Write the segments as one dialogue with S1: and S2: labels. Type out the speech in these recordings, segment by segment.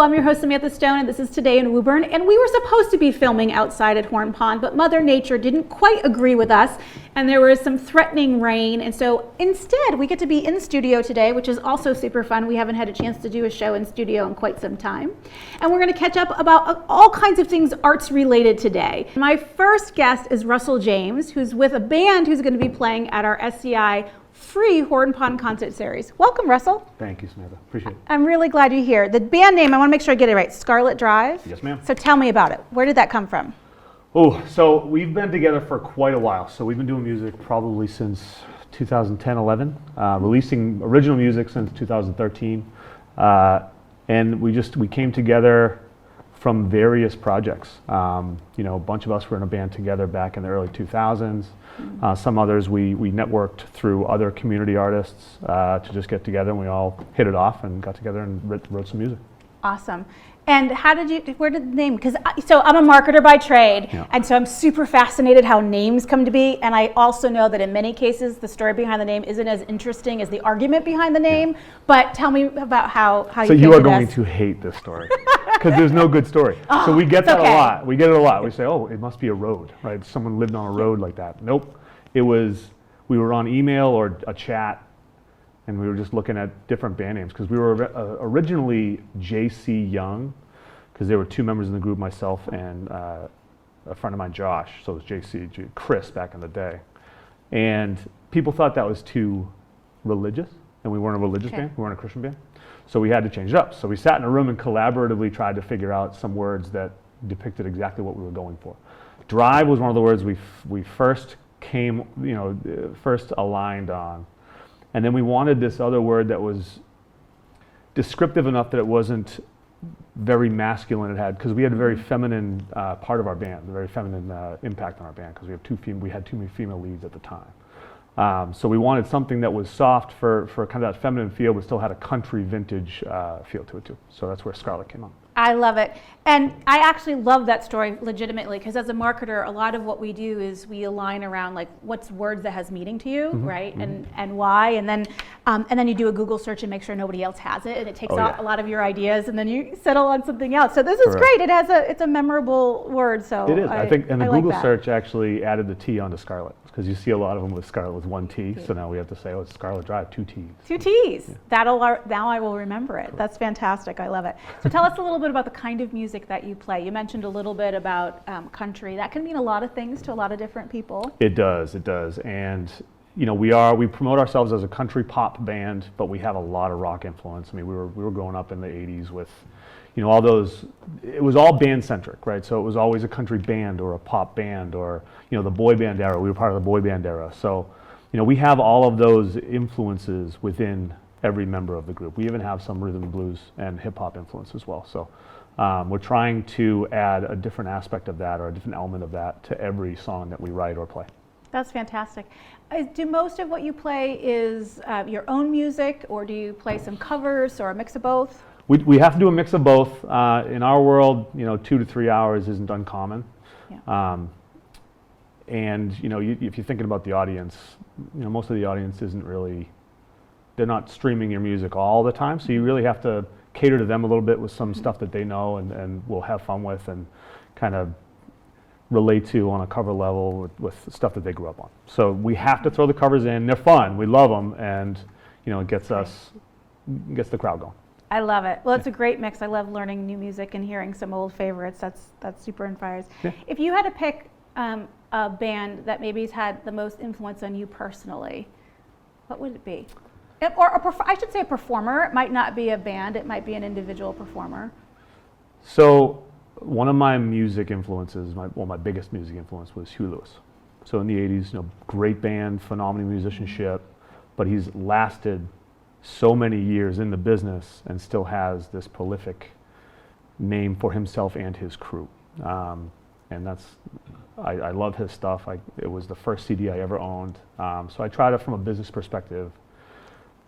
S1: I'm your host Samantha Stone, and this is Today in Woburn. And we were supposed to be filming outside at Horn Pond, but Mother Nature didn't quite agree with us, and there was some threatening rain. And so instead, we get to be in studio today, which is also super fun. We haven't had a chance to do a show in studio in quite some time. And we're going to catch up about all kinds of things arts related today. My first guest is Russell James, who's with a band who's going to be playing at our SCI free Horn Pond concert series. Welcome, Russell.
S2: Thank you, Samantha. Appreciate it.
S1: I'm really glad you're here. The band name, I want to make sure I get it right, Scarlett Drive?
S2: Yes, ma'am.
S1: So tell me about it. Where did that come from?
S2: Oh, so we've been together for quite a while. So we've been doing music probably since 2010, 11, releasing original music since 2013. And we came together from various projects. A bunch of us were in a band together back in the early 2000s. Some others we networked through other community artists to just get together, and we all hit it off and got together and wrote some music.
S1: Awesome. And where did the name, so I'm a marketer by trade, yeah. And so I'm super fascinated how names come to be, and I also know that in many cases the story behind the name isn't as interesting as the argument behind the name, yeah. But tell me about how you came to this.
S2: So you are going to hate this story, because there's no good story. Oh, so we get that a lot. We get it a lot. We say, oh, it must be a road, right? Someone lived on a road like that. Nope. We were on email or a chat, and we were just looking at different band names, because we were originally JC Young, because there were two members in the group, myself and a friend of mine, Josh. So it was JC, Chris back in the day. And people thought that was too religious, and we weren't a religious band, we weren't a Christian band. So we had to change it up. So we sat in a room and collaboratively tried to figure out some words that depicted exactly what we were going for. Drive was one of the words we first aligned on. And then we wanted this other word that was descriptive enough that it wasn't very masculine. It had, because we had a very feminine part of our band, a very feminine impact on our band, because we had two female leads at the time. So we wanted something that was soft for kind of that feminine feel, but still had a country vintage feel to it too. So that's where Scarlett came on.
S1: I love it. And I actually love that story legitimately, because as a marketer, a lot of what we do is we align around like what's words that has meaning to you, mm-hmm, right? Mm-hmm. And why, and then you do a Google search and make sure nobody else has it, and it takes out a lot of your ideas, and then you settle on something else. So this is great. It's a memorable word. So
S2: it is. I think, and the Google search actually added the T onto Scarlett, because you see a lot of them with Scarlett with one T. So now we have to say, oh, it's Scarlett Drive, two T's.
S1: Two T's. Yeah. Now I will remember it. Cool. That's fantastic. I love it. So tell us a little bit about the kind of music that you play. You mentioned a little bit about country. That can mean a lot of things to a lot of different people.
S2: It does. And we promote ourselves as a country pop band, but we have a lot of rock influence. I mean, we were growing up in the 80s with, all those. It was all band centric, right? So it was always a country band or a pop band, or the boy band era. We were part of the boy band era. So we have all of those influences within every member of the group. We even have some rhythm and blues and hip hop influence as well. So we're trying to add a different aspect of that, or a different element of that, to every song that we write or play. That's
S1: fantastic. Do most of what you play is your own music, or do you play some covers, or a mix of both?
S2: We have to do a mix of both. In our world, 2 to 3 hours isn't uncommon. Yeah. And if you're thinking about the audience, most of the audience isn't really, they're not streaming your music all the time, so you really have to cater to them a little bit with some stuff that they know and will have fun with, and kind of relate to on a cover level with stuff that they grew up on. So we have to throw the covers in. They're fun. We love them, and it gets the crowd going.
S1: I love it. Well, it's a great mix. I love learning new music and hearing some old favorites. That's super inspiring. Yeah. If you had to pick a band that maybe has had the most influence on you personally, what would it be? I should say a performer. It might not be a band. It might be an individual performer.
S2: So one of my music influences, my biggest music influence, was Huey Lewis. So in the 80s, great band, phenomenal musicianship, but he's lasted so many years in the business and still has this prolific name for himself and his crew. And I love his stuff. It was the first CD I ever owned. So I try to, from a business perspective,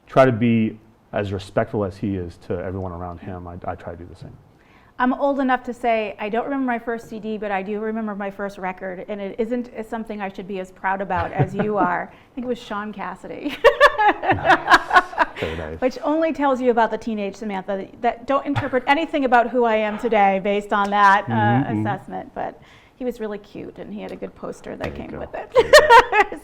S2: try to be as respectful as he is to everyone around him. I try to do the same.
S1: I'm old enough to say I don't remember my first CD, but I do remember my first record, and it isn't something I should be as proud about as you are. I think it was Sean Cassidy.
S2: Very nice.
S1: Which only tells you about the teenage Samantha, that don't interpret anything about who I am today based on that assessment. But he was really cute, and he had a good poster that came with it.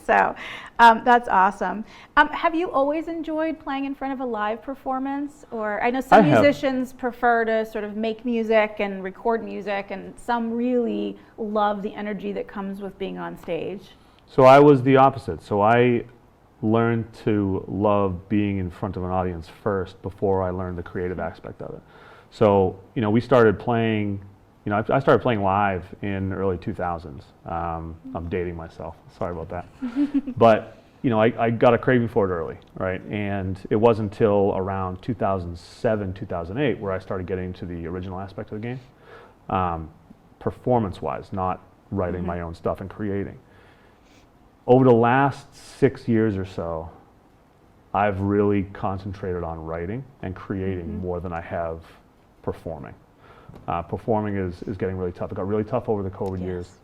S1: So that's awesome. Have you always enjoyed playing in front of a live performance? Or I know some musicians prefer to sort of make music and record music, and some really love the energy that comes with being on stage.
S2: So I was the opposite. So I learned to love being in front of an audience first before I learned the creative aspect of it. So, we started playing, I started playing live in the early 2000s. I'm dating myself, sorry about that. But, I got a craving for it early, right? And it wasn't until around 2007, 2008 where I started getting into the original aspect of the game, performance-wise, not writing my own stuff and creating. Over the last 6 years or so, I've really concentrated on writing and creating more than I have performing. Performing is getting really tough. It got really tough over the COVID years.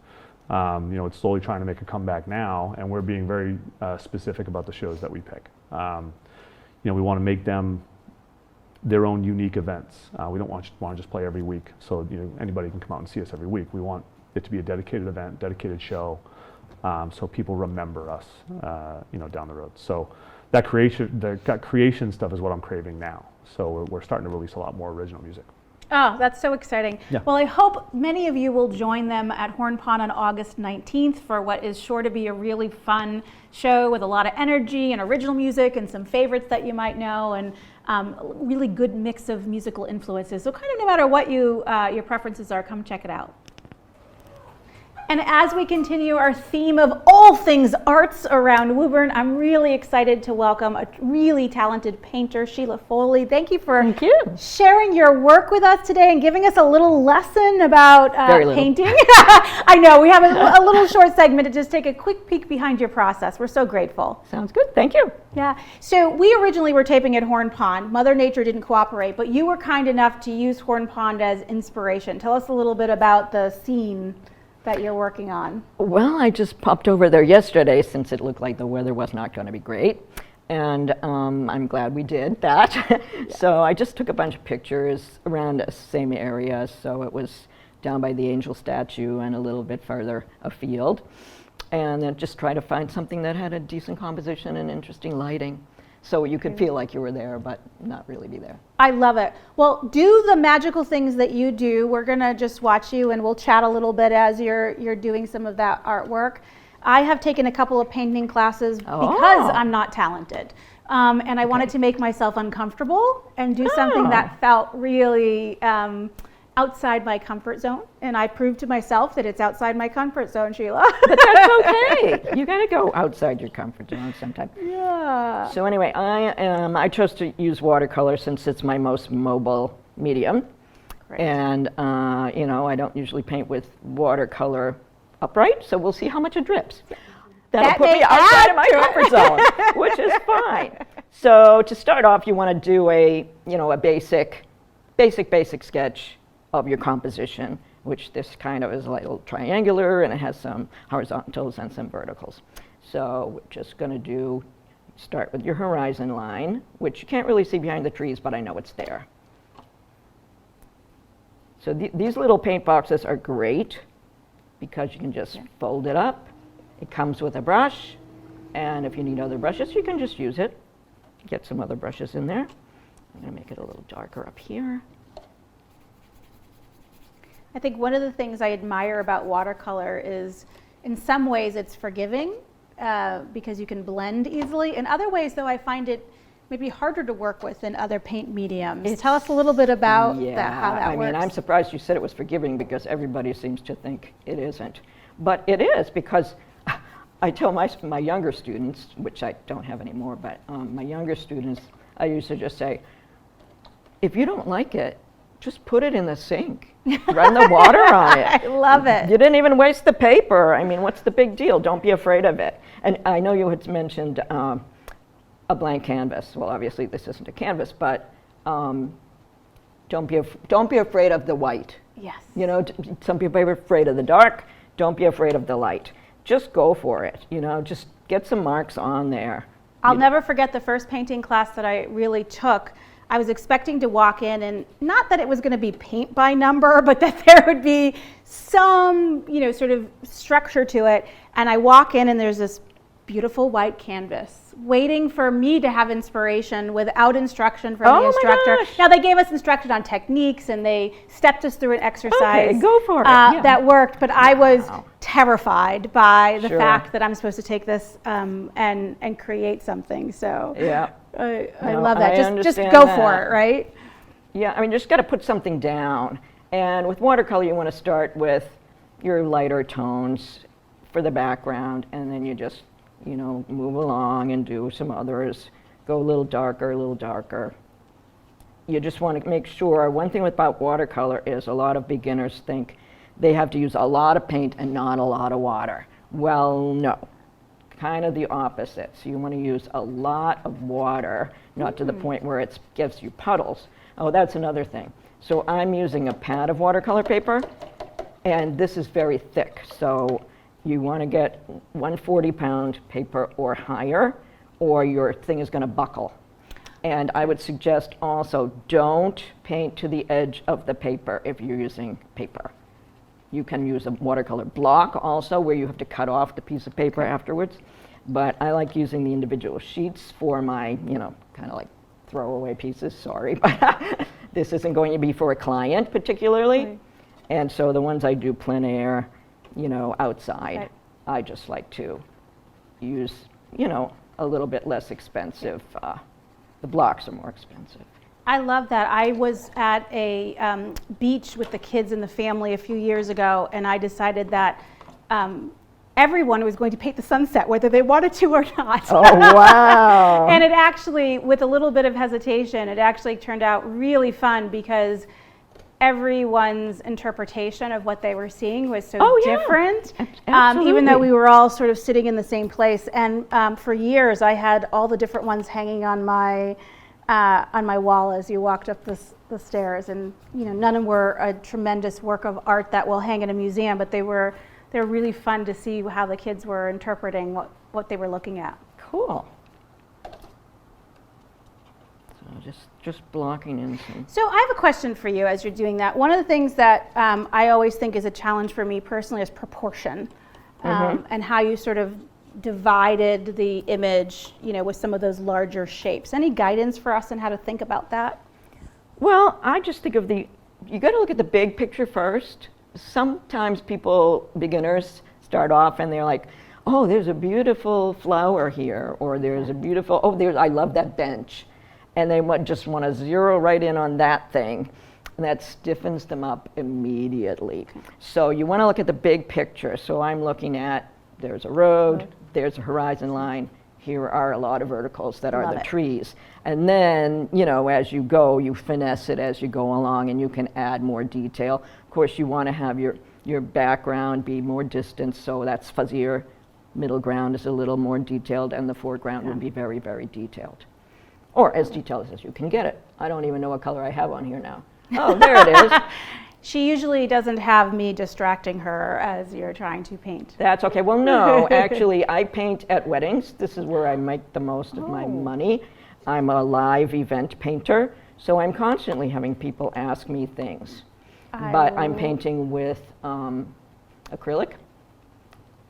S2: It's slowly trying to make a comeback now, and we're being very specific about the shows that we pick. We want to make them their own unique events. We don't want to just play every week, so anybody can come out and see us every week. We want it to be a dedicated event, dedicated show, so people remember us, down the road. So that creation stuff is what I'm craving now. So we're starting to release a lot more original music.
S1: Oh, that's so exciting.
S2: Yeah.
S1: Well, I hope many of you will join them at Horn Pond on August 19th for what is sure to be a really fun show with a lot of energy and original music and some favorites that you might know, and really good mix of musical influences. So kind of no matter what your preferences are, come check it out. And as we continue our theme of all things arts around Woburn, I'm really excited to welcome a really talented painter, Sheila Foley. Thank you for sharing your work with us today and giving us a little lesson about painting. I know, we have a little short segment to just take a quick peek behind your process. We're so grateful.
S3: Sounds good, thank you.
S1: Yeah, so we originally were taping at Horn Pond. Mother Nature didn't cooperate, but you were kind enough to use Horn Pond as inspiration. Tell us a little bit about the scene that you're working on.
S3: Well, I just popped over there yesterday since it looked like the weather was not going to be great, and I'm glad we did that. So I just took a bunch of pictures around the same area, so it was down by the angel statue and a little bit further afield, and then just try to find something that had a decent composition and interesting lighting, so you could feel like you were there, but not really be there.
S1: I love it. Well, do the magical things that you do. We're gonna just watch you, and we'll chat a little bit as you're doing some of that artwork. I have taken a couple of painting classes because I'm not talented. And I wanted to make myself uncomfortable and do something that felt really outside my comfort zone, and I proved to myself that it's outside my comfort zone, Sheila.
S3: But that's okay. You got to go outside your comfort zone sometime.
S1: Yeah.
S3: So anyway, I chose to use watercolor since it's my most mobile medium.
S1: Great.
S3: And I don't usually paint with watercolor upright, so we'll see how much it drips. That'll put me outside of my comfort zone, which is fine. So to start off, you want to do a basic sketch of your composition, which this kind of is a little triangular, and it has some horizontals and some verticals. So we're just going to start with your horizon line, which you can't really see behind the trees, but I know it's there. So these little paint boxes are great because you can just fold it up. It comes with a brush, and if you need other brushes, you can just use it. Get some other brushes in there. I'm going to make it a little darker up here.
S1: I think one of the things I admire about watercolor is, in some ways, it's forgiving because you can blend easily. In other ways, though, I find it maybe harder to work with than other paint mediums. Tell us a little bit about how that works.
S3: I mean, I'm surprised you said it was forgiving because everybody seems to think it isn't. But it is, because I tell my younger students, which I don't have anymore, but my younger students, I used to just say, if you don't like it, just put it in the sink. Run the water on it.
S1: I love it.
S3: You didn't even waste the paper. I mean, what's the big deal? Don't be afraid of it. And I know you had mentioned a blank canvas. Well, obviously this isn't a canvas, but don't be afraid of the white.
S1: Yes.
S3: Some people are afraid of the dark. Don't be afraid of the light. Just go for it. Just get some marks on there
S1: I'll never forget the first painting class that I really took. I was expecting to walk in, and not that it was going to be paint by number, but that there would be some, sort of structure to it. And I walk in, and there's this beautiful white canvas waiting for me to have inspiration without instruction from the instructor. Now, they gave us instruction on techniques, and they stepped us through an exercise.
S3: Okay, go for it.
S1: That worked, but I was terrified by the fact that I'm supposed to take this and create something. So
S3: yeah.
S1: I love that. Just go for it, right?
S3: Yeah, I mean, you just got to put something down. And with watercolor, you want to start with your lighter tones for the background, and then you just, move along and do some others. Go a little darker, a little darker. You just want to make sure, one thing about watercolor is a lot of beginners think they have to use a lot of paint and not a lot of water. Well, no. Kind of the opposite. So you want to use a lot of water, not to the point where it gives you puddles. Oh, that's another thing. So I'm using a pad of watercolor paper, and this is very thick. So you want to get 140-pound paper or higher, or your thing is going to buckle. And I would suggest also don't paint to the edge of the paper if you're using paper. You can use a watercolor block also, where you have to cut off the piece of paper afterwards. But I like using the individual sheets for my, kind of like throwaway pieces, sorry. But this isn't going to be for a client particularly.
S1: Right.
S3: And so the ones I do plein air, outside,
S1: Right.
S3: I just like to use, a little bit less expensive. The blocks are more expensive.
S1: I love that. I was at a beach with the kids and the family a few years ago, and I decided that everyone was going to paint the sunset, whether they wanted to or not.
S3: Oh, wow.
S1: And it actually, with a little bit of hesitation, it actually turned out really fun because everyone's interpretation of what they were seeing was so different, even though we were all sort of sitting in the same place. And for years, I had all the different ones hanging on my wall as you walked up the stairs, and none of them were a tremendous work of art that will hang in a museum, but they were really fun to see how the kids were interpreting what they were looking at.
S3: Cool. So just blocking in some.
S1: So I have a question for you as you're doing that. One of the things that I always think is a challenge for me personally is proportion, and how you sort of divided the image, with some of those larger shapes. Any guidance for us on how to think about that?
S3: Well, I just think of you got to look at the big picture first. Sometimes beginners start off and they're like, oh, there's a beautiful flower here, or there's a beautiful, I love that bench. And they just want to zero right in on that thing. And that stiffens them up immediately. So you want to look at the big picture. So I'm looking at, there's a road, there's a horizon line, here are a lot of verticals that are the trees. And then, as you go, you finesse it as you go along, and you can add more detail. Of course, you want to have your background be more distant, so that's fuzzier. Middle ground is a little more detailed, and the foreground would be very, very detailed. Or as detailed as you can get it. I don't even know what color I have on here now. Oh, there it is.
S1: She usually doesn't have me distracting her as you're trying to paint.
S3: That's okay. Well, no, actually, I paint at weddings. This is where I make the most of my money. I'm a live event painter, so I'm constantly having people ask me things. But I'm painting with acrylic.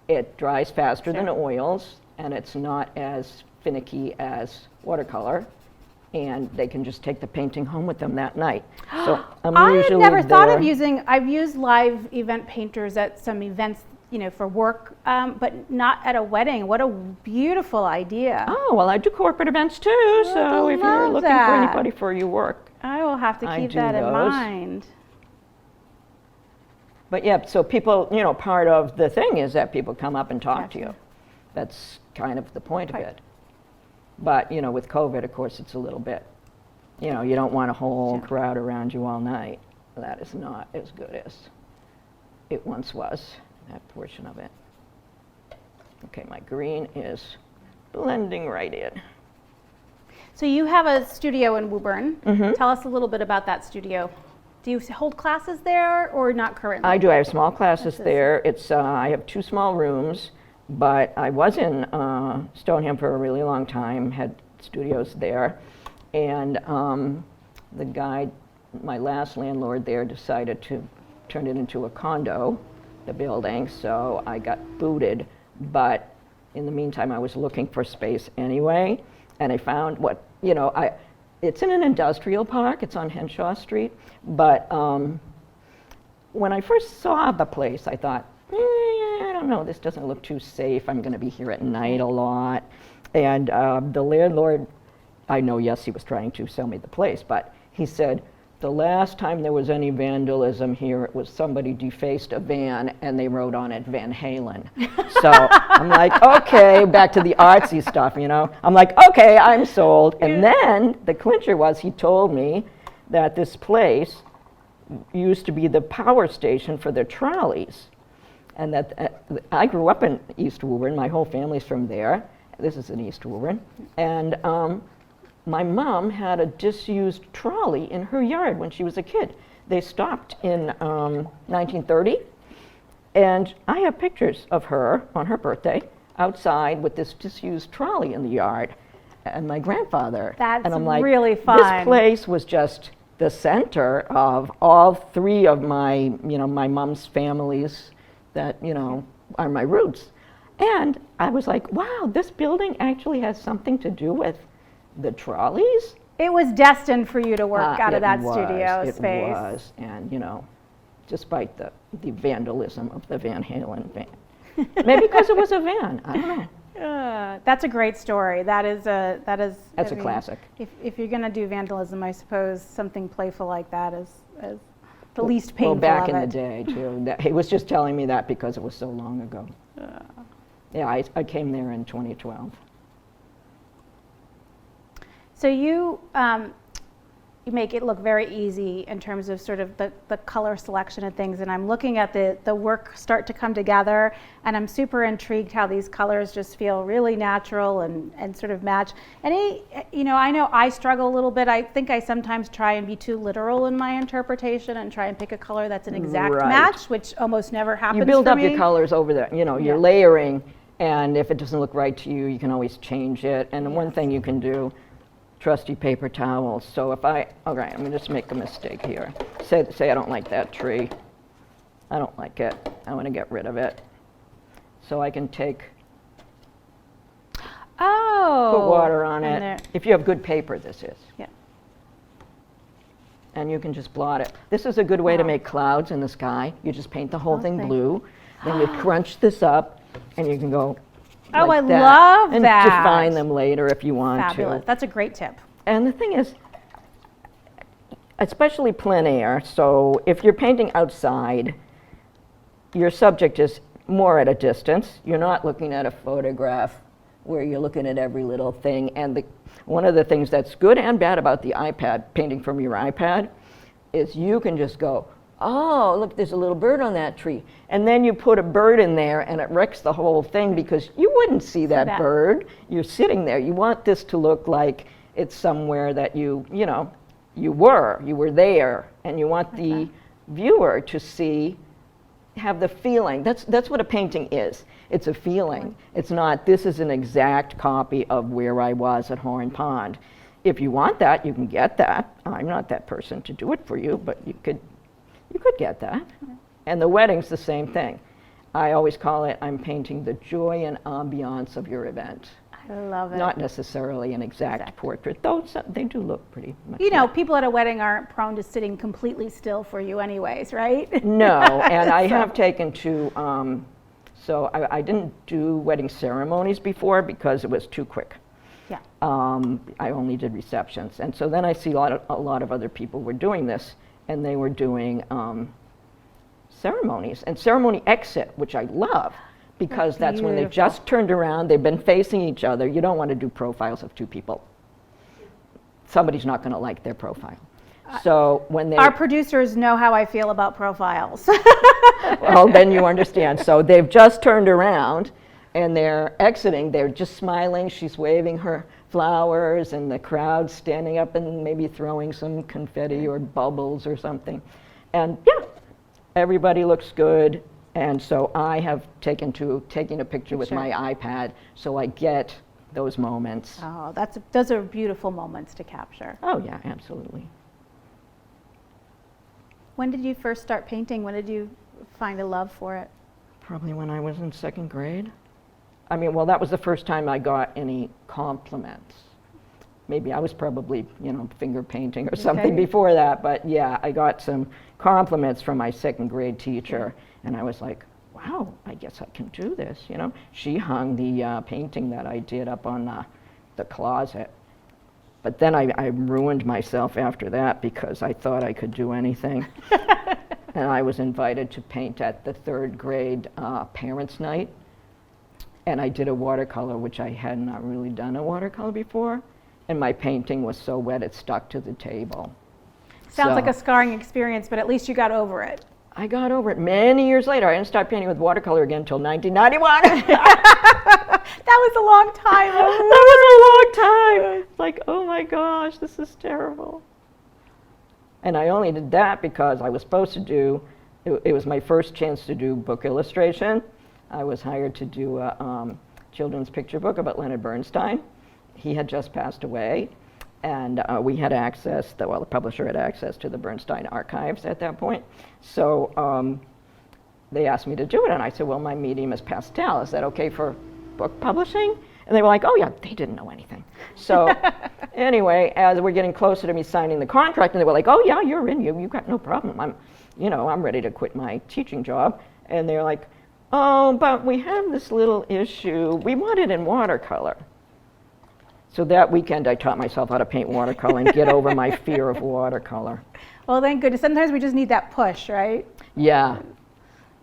S3: It dries faster than oils, and it's not as finicky as watercolor. And they can just take the painting home with them that night. So
S1: I've never thought of I've used live event painters at some events, for work, but not at a wedding. What a beautiful idea.
S3: Oh, well, I do corporate events too, so if you're looking for anybody for your work.
S1: I will have to keep that in mind.
S3: But yeah, so people, part of the thing is that people come up and talk to you. That's kind of the point of it. But, with COVID, of course, it's a little bit, you don't want a whole crowd around you all night. That is not as good as it once was, that portion of it. Okay, my green is blending right in.
S1: So you have a studio in Woburn. Tell us a little bit about that studio. Do you hold classes there or not currently?
S3: I do. I have small classes there. It's I have 2 small rooms. But I was in Stoneham for a really long time, had studios there, and the guy, my last landlord there, decided to turn it into a condo, the building, so I got booted. But in the meantime, I was looking for space anyway, and I found what, it's in an industrial park, it's on Henshaw Street, but when I first saw the place, I thought, I don't know, this doesn't look too safe. I'm going to be here at night a lot. And the landlord, I know, yes, he was trying to sell me the place, but he said, the last time there was any vandalism here, it was somebody defaced a van and they wrote on it Van Halen. So I'm like, okay, back to the artsy stuff, I'm like, okay, I'm sold. And then the clincher was he told me that this place used to be the power station for the trolleys. And that I grew up in East Woburn, my whole family's from there. This is in East Woburn. And my mom had a disused trolley in her yard when she was a kid. They stopped in 1930, and I have pictures of her on her birthday outside with this disused trolley in the yard, and my grandfather.
S1: That's
S3: and I'm like,
S1: really fun.
S3: This place was just the center of all three of my, my mom's families that, are my roots. And I was like, wow, this building actually has something to do with the trolleys.
S1: It was destined for you to work out of that studio
S3: It
S1: space.
S3: was, and despite the vandalism of the Van Halen van. Maybe because it was a van, I don't know.
S1: That's a great story. That's
S3: a classic.
S1: If you're going to do vandalism, I suppose something playful like that is the least painful
S3: Well, back
S1: of
S3: in
S1: it.
S3: the day, too. He was just telling me that because it was so long ago. Yeah, I came there in 2012.
S1: So you make it look very easy in terms of sort of the color selection and things, and I'm looking at the work start to come together, and I'm super intrigued how these colors just feel really natural and sort of match. And I know I struggle a little bit. I think I sometimes try and be too literal in my interpretation and try and pick a color that's an exact match, which almost never happens for me.
S3: You build up your colors over there, you're layering, and if it doesn't look right to you, you can always change it. And one thing you can do, trusty paper towels. So if I'm going to just make a mistake here. Say I don't like that tree. I don't like it. I want to get rid of it. So I can put water on it. If you have good paper, this is.
S1: Yeah.
S3: And you can just blot it. This is a good way to make clouds in the sky. You just paint the whole thing blue. Then you crunch this up, and you can go
S1: Oh,
S3: like
S1: I
S3: that,
S1: love
S3: and
S1: that.
S3: define them later if you want
S1: Fabulous.
S3: to.
S1: That's a great tip.
S3: And the thing is, especially plein air, so if you're painting outside, your subject is more at a distance. You're not looking at a photograph where you're looking at every little thing. And one of the things that's good and bad about the iPad, painting from your iPad, is you can just go, oh, look, there's a little bird on that tree. And then you put a bird in there and it wrecks the whole thing because you wouldn't see that bird. You're sitting there. You want this to look like it's somewhere that you were there, and you want the viewer to have the feeling. That's what a painting is. It's a feeling. It's not, this is an exact copy of where I was at Horn Pond. If you want that, you can get that. I'm not that person to do it for you, but you could get that. And the wedding's the same thing. I always call it, I'm painting the joy and ambiance of your event.
S1: I love it.
S3: Not necessarily an exact portrait, though they do look pretty much.
S1: People at a wedding aren't prone to sitting completely still for you anyways, right?
S3: No, and I have taken to, so I didn't do wedding ceremonies before because it was too quick.
S1: Yeah.
S3: I only did receptions. And so then I see a lot of other people were doing this, and they were doing ceremonies and ceremony exit, which I love, because that's when they've just turned around, they've been facing each other. You don't want to do profiles of two people. Somebody's not going to like their profile. So when
S1: Our producers know how I feel about profiles.
S3: Well, then you understand. So they've just turned around and they're exiting. They're just smiling. She's waving her flowers, and the crowd's standing up and maybe throwing some confetti or bubbles or something. And yeah, everybody looks good. And so I have taken to taking a picture with my iPad so I get those moments.
S1: Oh, those are beautiful moments to capture.
S3: Oh yeah, absolutely.
S1: When did you first start painting? When did you find a love for it?
S3: Probably when I was in 2nd grade. I mean, well, that was the first time I got any compliments. Maybe I was probably, finger painting or something before that, but yeah, I got some compliments from my 2nd grade teacher, and I was like, wow, I guess I can do this, She hung the painting that I did up on the closet. But then I ruined myself after that because I thought I could do anything. And I was invited to paint at the 3rd grade parents' night. And I did a watercolor, which I had not really done a watercolor before. And my painting was so wet it stuck to the table.
S1: Sounds like a scarring experience, but at least you got over it.
S3: I got over it many years later. I didn't start painting with watercolor again until 1991.
S1: That was a long time.
S3: That was a long time. Like, oh my gosh, this is terrible. And I only did that because I was supposed to do, it was my first chance to do book illustration. I was hired to do a children's picture book about Leonard Bernstein. He had just passed away. And we had access, the publisher had access to the Bernstein archives at that point. So they asked me to do it, and I said, well, my medium is pastel. Is that okay for book publishing? And they were like, oh yeah, they didn't know anything. So anyway, as we're getting closer to me signing the contract, and they were like, oh yeah, you're in, you got no problem. I'm ready to quit my teaching job. And they're like, oh, but we have this little issue. We want it in watercolor. So that weekend, I taught myself how to paint watercolor and get over my fear of watercolor.
S1: Well, thank goodness. Sometimes we just need that push, right?
S3: Yeah.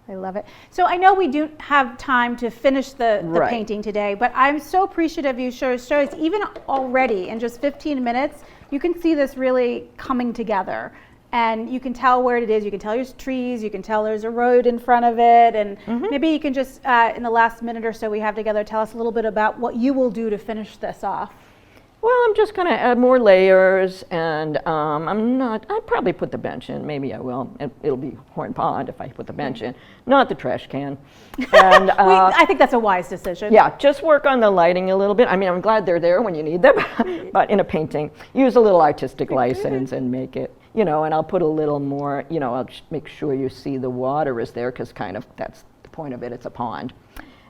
S1: I love it. So I know we do have time to finish the painting today, but I'm so appreciative you shows even already in just 15 minutes, you can see this really coming together. And you can tell where it is. You can tell there's trees. You can tell there's a road in front of it. And maybe you can just, in the last minute or so we have together, tell us a little bit about what you will do to finish this off.
S3: Well, I'm just going to add more layers, and I'd probably put the bench in. Maybe I will. It'll be Horn Pond if I put the bench in, not the trash can. And
S1: I think that's a wise decision.
S3: Yeah, just work on the lighting a little bit. I mean, I'm glad they're there when you need them, but in a painting, use a little artistic license and make it, and I'll put a little more, I'll make sure you see the water is there, because kind of that's the point of it. It's a pond.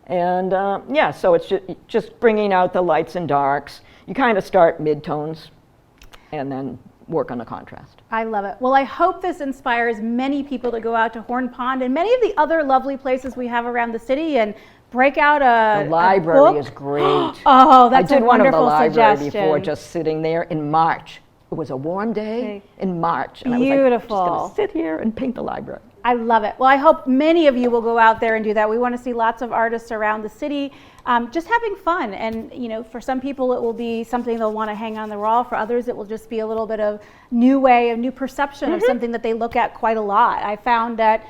S3: And yeah, so it's just bringing out the lights and darks. You kind of start mid-tones and then work on the contrast.
S1: I love it. Well, I hope this inspires many people to go out to Horn Pond and many of the other lovely places we have around the city and break out
S3: the library is great.
S1: Oh, that's a wonderful suggestion.
S3: I did one of the library before, just sitting there in March. It was a warm day in March. And
S1: beautiful.
S3: I was like, I'm just going to sit here and paint the library.
S1: I love it. Well, I hope many of you will go out there and do that. We want to see lots of artists around the city just having fun. And, for some people it will be something they'll want to hang on the wall. For others it will just be a little bit of new perception of something that they look at quite a lot. I found that,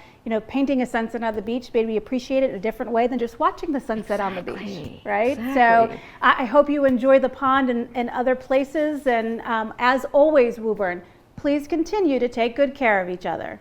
S1: painting a sunset on the beach made me appreciate it in a different way than just watching the sunset on the beach, right?
S3: Exactly.
S1: So I hope you enjoy the pond and other places. And as always, Woburn, please continue to take good care of each other.